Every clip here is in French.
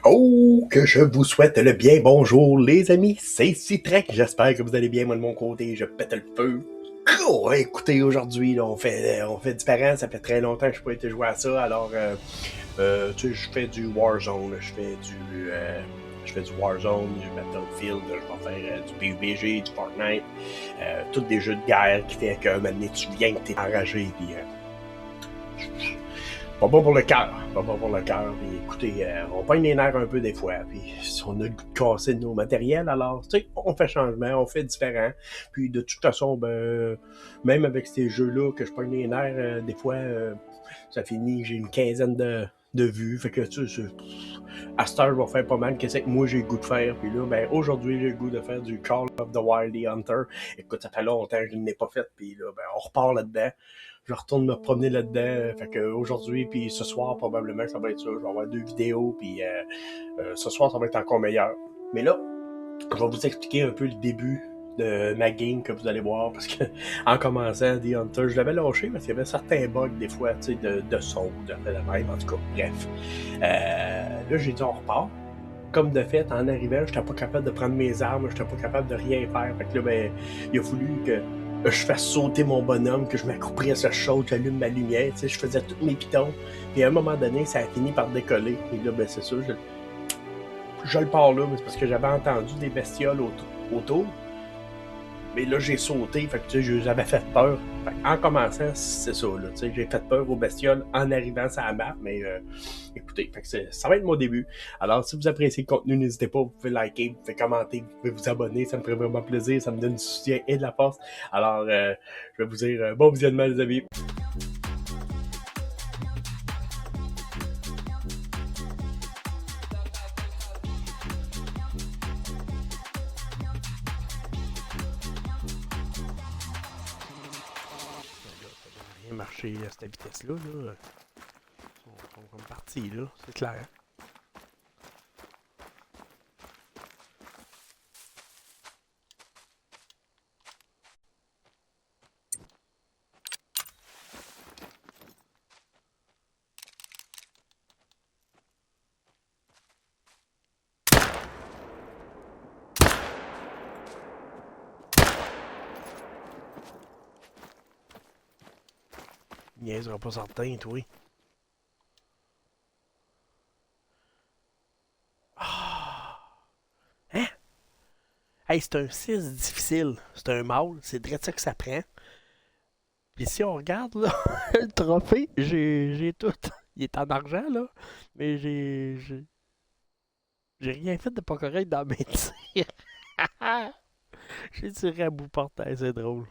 Oh, que je vous souhaite le bien bonjour, les amis. C'est Citrek. J'espère que vous allez bien, moi de mon côté. Je pète le feu. Oh, écoutez, aujourd'hui, là, on fait différent. Ça fait très longtemps que je n'ai pas été jouer à ça. Alors, tu sais, je fais du Warzone. Je fais du Warzone, du Battlefield. Je vais faire du PUBG, du Fortnite. Tous des jeux de guerre qui fait que maintenant tu viens que t'es enragé. Puis, pas bon pour le cœur, pas bon pour le cœur. Puis écoutez, on pogne les nerfs un peu des fois, puis on a le goût de casser nos matériels, alors tu sais, on fait changement, on fait différent. Puis de toute façon, ben, même avec ces jeux-là que je pogne les nerfs, des fois, ça finit, j'ai une quinzaine de vues, fait que tu sais, à cette heure, je vais faire pas mal qu'est-ce que moi j'ai le goût de faire. Puis là, ben aujourd'hui, j'ai le goût de faire du Call of the Wild Hunter. Écoute, ça fait longtemps que je ne l'ai pas fait, puis là, ben on repart là-dedans. Je retourne me promener là-dedans. Fait que aujourd'hui, puis ce soir, probablement, ça va être ça. Je vais avoir 2 vidéos, puis ce soir, ça va être encore meilleur. Mais là, je vais vous expliquer un peu le début de ma game que vous allez voir, parce que en commençant The Hunter, je l'avais lâché parce qu'il y avait certains bugs des fois, tu sais, de son, de même, en tout cas, bref. Là, j'ai dit on repart. Comme de fait, en arrivant, je n'étais pas capable de prendre mes armes, je n'étais pas capable de rien faire. Fait que là, ben, il a fallu que je fasse sauter mon bonhomme, que je m'accroupisse à ce chose, j'allume ma lumière, tu sais, je faisais tous mes pitons. Puis à un moment donné, ça a fini par décoller. Et là, ben, c'est ça, je le pars là, mais c'est parce que j'avais entendu des bestioles autour. Mais là, j'ai sauté, fait que tu sais, j'avais fait peur. Fait en commençant, c'est ça, là, tu sais, j'ai fait peur aux bestioles en arrivant sur la map, mais écoutez, fait que ça va être mon début. Alors, si vous appréciez le contenu, n'hésitez pas, vous pouvez liker, vous pouvez commenter, vous pouvez vous abonner, ça me ferait vraiment plaisir, ça me donne du soutien et de la force. Alors, je vais vous dire bon visionnement, les amis. Ça devrait rien marcher à cette vitesse-là, là. Ils sont comme partis, là, c'est clair. Il niaisera pas certain, toi. Ah! Hein? Hey, c'est un 6 difficile. C'est un mâle. C'est direct ça que ça prend. Puis si on regarde là, le trophée, j'ai tout. Il est en argent là, mais j'ai rien fait de pas correct dans mes tirs. J'ai tiré à bout portant, c'est drôle.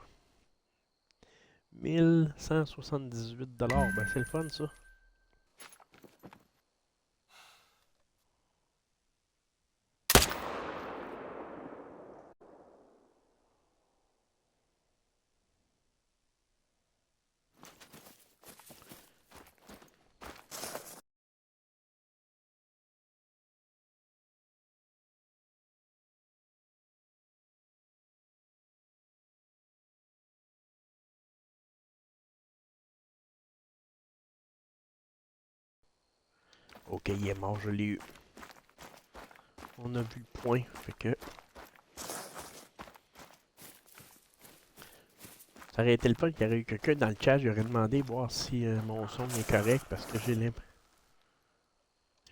1178 $, ben c'est le fun ça. Ok, il est mort, je l'ai eu. On a vu le point, fait que ça aurait été le fun qu'il y aurait eu quelqu'un dans le chat, j'aurais demandé voir si mon son est correct parce que j'ai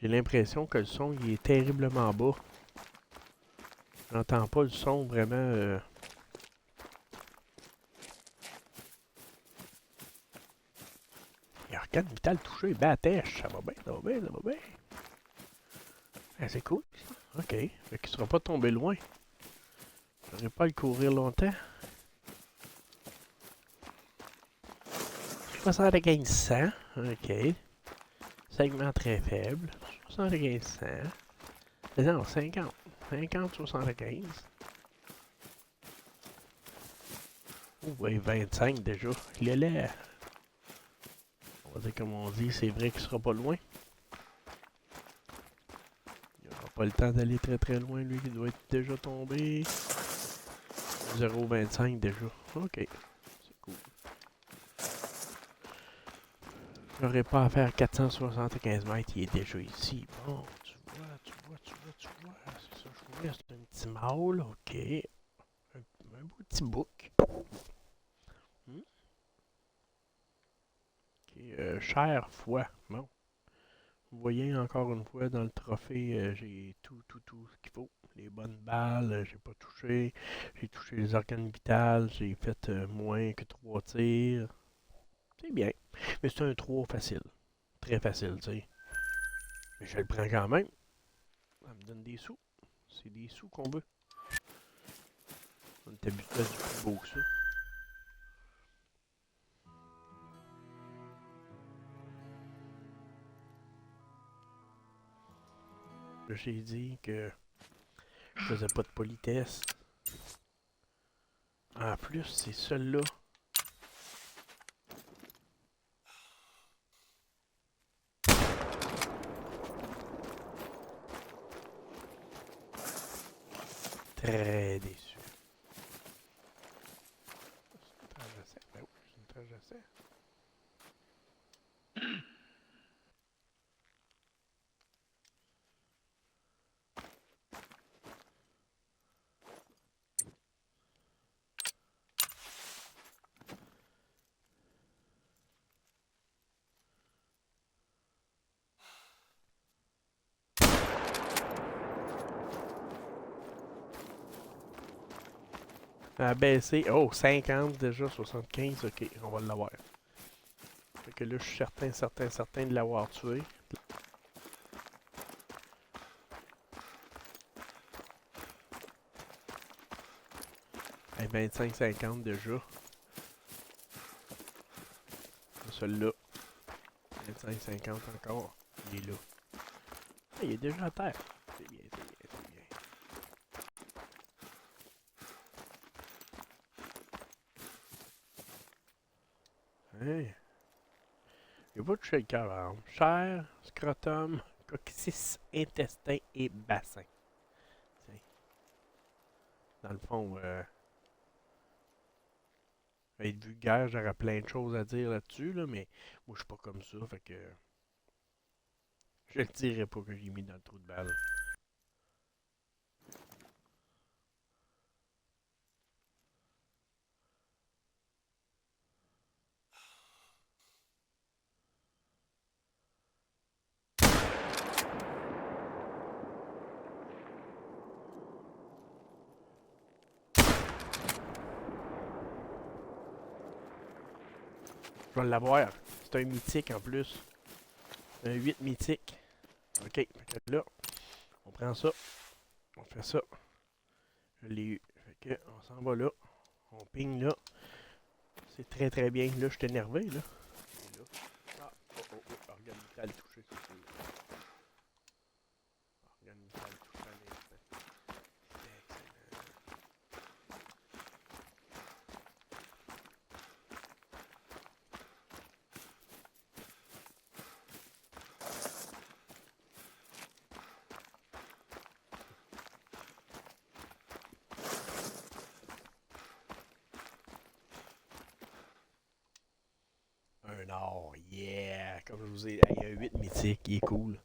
l'impression que le son il est terriblement bas. J'entends pas le son vraiment. Il y a Arcane Vital touché, Batèche, ça va bien, ça va bien, ça va bien. Ah, c'est cool. Ok, fait qu'il sera pas tombé loin. J'aurais pas à le courir longtemps. 75 ok. Segment très faible. 75 non, 50. 75. Ouh, ouais, 25 déjà. Il est là. On va dire comme on dit, c'est vrai qu'il sera pas loin. Il n'aura pas le temps d'aller très très loin, lui, qui doit être déjà tombé. 0,25 déjà. Ok, c'est cool. J'aurais pas à faire 475 mètres, il est déjà ici. Bon, tu vois. mâle, ok. Un beau petit bouc. Hmm. Ok, chair, foie. Bon. Vous voyez encore une fois dans le trophée, j'ai tout ce qu'il faut. Les bonnes balles, j'ai pas touché. J'ai touché les organes vitaux, j'ai fait moins que 3 tirs. C'est bien. Mais c'est un 3 facile. Très facile, tu sais. Mais je le prends quand même. Ça me donne des sous. C'est des sous qu'on veut. On est habitué à du plus beau que ça. Là, j'ai dit que je faisais pas de politesse. En plus, c'est celui-là. Très déçu. C'est une tranche d'essai. Ben oui, c'est une tranche d'essai. A baissé. Oh, 50 déjà, 75. Ok, on va l'avoir. Fait que là, je suis certain de l'avoir tué. Hey, 25-50 déjà. Celui-là. 25-50 encore. Il est là. Ah, il est déjà à terre. C'est bien, c'est bien, c'est bien. Hey. Il va toucher le cœur, par exemple. Chair, scrotum, coccyx, intestin et bassin. T'sais. Dans le fond, être vulgaire, j'aurais plein de choses à dire là-dessus, là, mais moi, je suis pas comme ça, fait que je ne dirais pas que j'ai mis dans le trou de balle. Je vais l'avoir. C'est un mythique en plus. Un 8 mythique. Ok, fait que là, on prend ça. On fait ça. Je l'ai eu. Fait que, on s'en va là. On ping là. C'est très bien. Là, je suis énervé, là. Et là. Ah, organe vital touché. Organe vital touché à l'instant. Excellent. Un or, yeah! Comme je vous ai dit, il y a un 8 mythique, il est cool.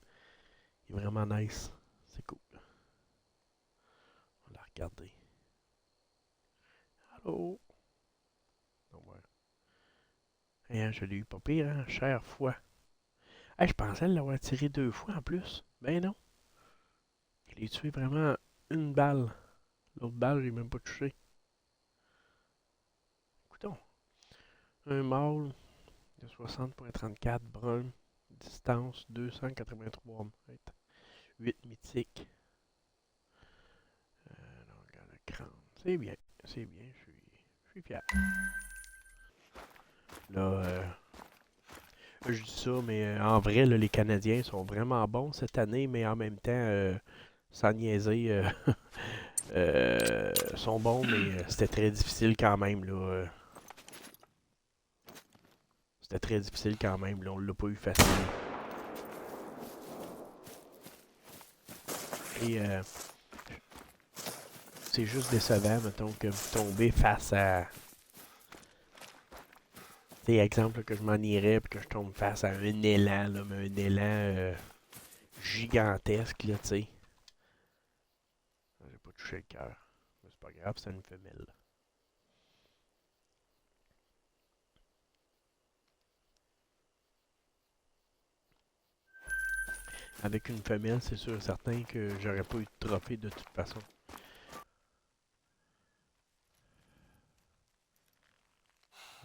Il est vraiment nice. C'est cool. On va la regarder. Allô? Donc, ouais. Hein, je l'ai eu pas pire, hein? Cher fois. Hey, je pensais l'avoir tiré 2 fois en plus. Ben non. Je l'ai tué vraiment une balle. L'autre balle, j'ai même pas touché. Écoutons. Un mâle de 60.34 brun. Distance 283 mètres. 8 mythique. Donc, le crâne. C'est bien. C'est bien. Je suis fier. Là, je dis ça, mais en vrai, là, les Canadiens sont vraiment bons cette année, mais en même temps, sans niaiser, sont bons, mais c'était très difficile quand même. Là, c'était très difficile quand même. Là, on l'a pas eu facile. Et c'est juste décevant, mettons, que vous tombez face à. C'est exemple là, que je m'en irais puis que je tombe face à un élan, là, mais un élan gigantesque, là, tu sais. J'ai pas touché le cœur. Mais c'est pas grave, c'est une femelle. Avec une femelle, c'est sûr et certain que j'aurais pas eu de trophée de toute façon.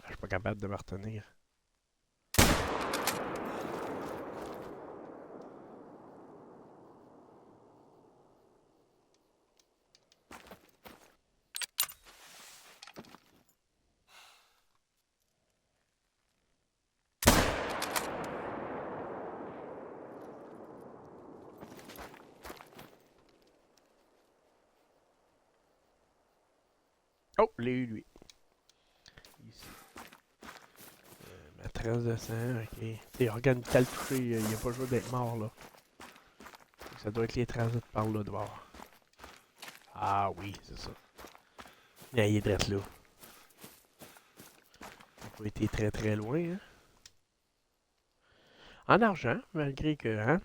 Je suis pas capable de me retenir. Oh, l'ai eu lui. Ici. Ma trace de sang, ok. T'sais, organe vital touché, il a pas joué d'être mort là. Ça doit être les traces de par là dehors. Ah oui, c'est ça. Il est direct là. Il n'a pas été très très loin, hein. En argent, malgré que, hein.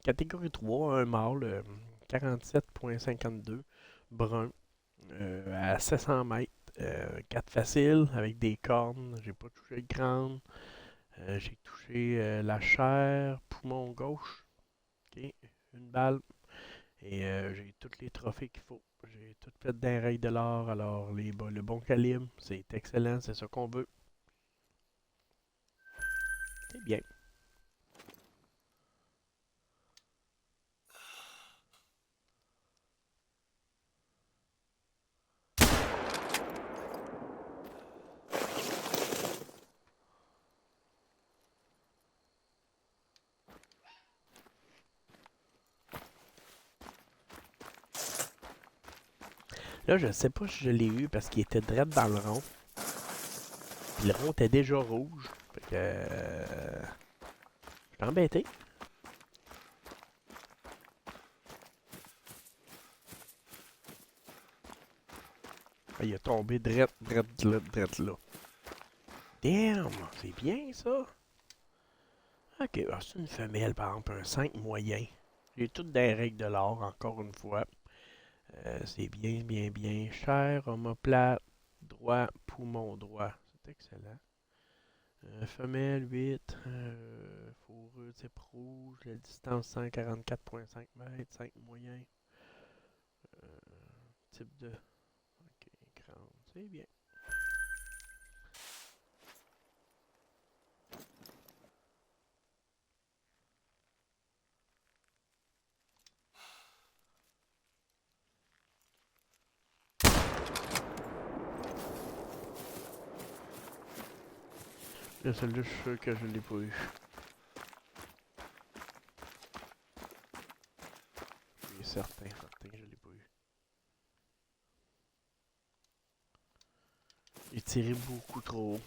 Catégorie 3, un mâle, 47.52, brun, à 700 mètres, 4 faciles, avec des cornes. J'ai pas touché le crâne. J'ai touché la chair, poumon gauche. Ok, une balle. Et j'ai tous les trophées qu'il faut. J'ai tout fait d'un rail de l'or. Alors, le bon calibre, c'est excellent, c'est ça qu'on veut. C'est bien. Là, je sais pas si je l'ai eu parce qu'il était direct dans le rond. Puis le rond était déjà rouge. Fait que. Je suis embêté. Ah, il a tombé drette là. Damn! C'est bien ça! Ok, alors c'est une femelle par exemple, un 5 moyen. J'ai toutes des règles de l'or, encore une fois. C'est bien, bien, bien cher. Omoplate, droit, poumon droit. C'est excellent. Femelle 8, fourrure type rouge, la distance 144,5 mètres, 5 moyen. Type de. Ok, grande, c'est bien. Là, celle-là, je suis sûr que je l'ai pas eu. Je suis certain que je l'ai pas eu. J'ai tiré beaucoup trop haut.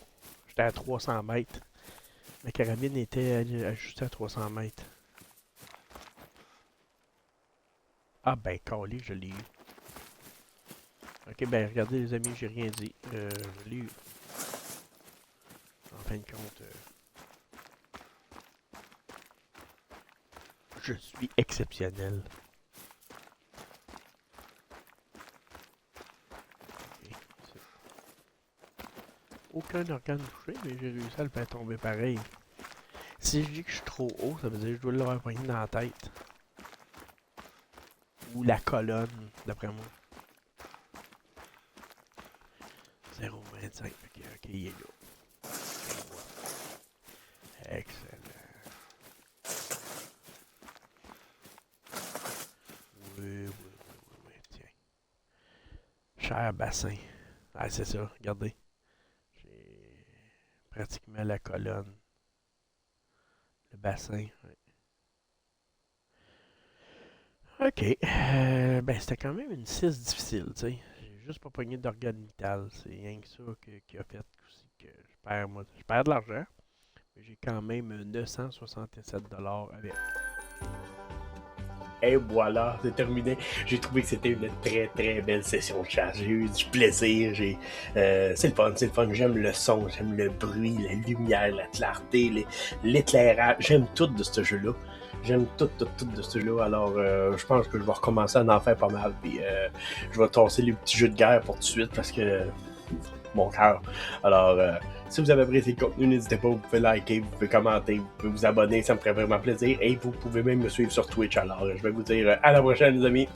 J'étais à 300 mètres. Ma carabine était ajustée à 300 mètres. Ah ben, calé, je l'ai eu. Ok, ben regardez les amis, j'ai rien dit. Je l'ai eu. En fin de compte, je suis exceptionnel. Okay, aucun organe touché, mais j'ai réussi à le faire tomber pareil. Si je dis que je suis trop haut, ça veut dire que je dois l'avoir poigné dans la tête. Ou la colonne, d'après moi. 0,25. Ok, il est là. Excellent. Oui, tiens. Cher bassin. Ah, c'est ça, regardez. J'ai pratiquement la colonne. Le bassin, ouais. Ok. Ben, c'était quand même une 6 difficile, tu sais. J'ai juste pas pogné d'organe vital. C'est rien que ça qui a fait aussi que je perds de l'argent. Mais j'ai quand même 967$ avec. Et voilà, c'est terminé. J'ai trouvé que c'était une très très belle session de chasse. J'ai eu du plaisir. C'est le fun. J'aime le son, j'aime le bruit, la lumière, la clarté, l'éclairage. J'aime tout de ce jeu-là. J'aime tout de ce jeu-là. Alors, je pense que je vais recommencer à en faire pas mal. Puis, je vais tasser les petits jeux de guerre pour tout de suite parce que mon cœur. Alors, si vous avez apprécié le contenu, n'hésitez pas, vous pouvez liker, vous pouvez commenter, vous pouvez vous abonner, ça me ferait vraiment plaisir. Et vous pouvez même me suivre sur Twitch. Alors, je vais vous dire à la prochaine, les amis.